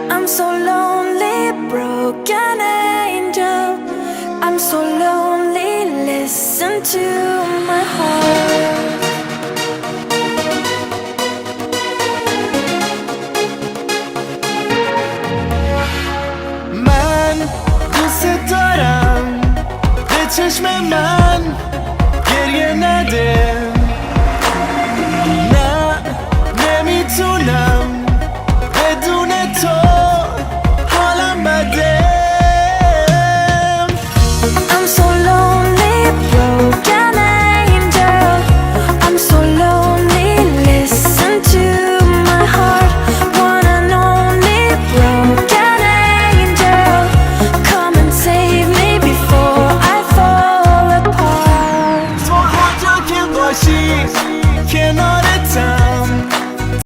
I'm so lonely, broken angel. I'm so lonely, listen to my heart. من دوست دارم به چشم من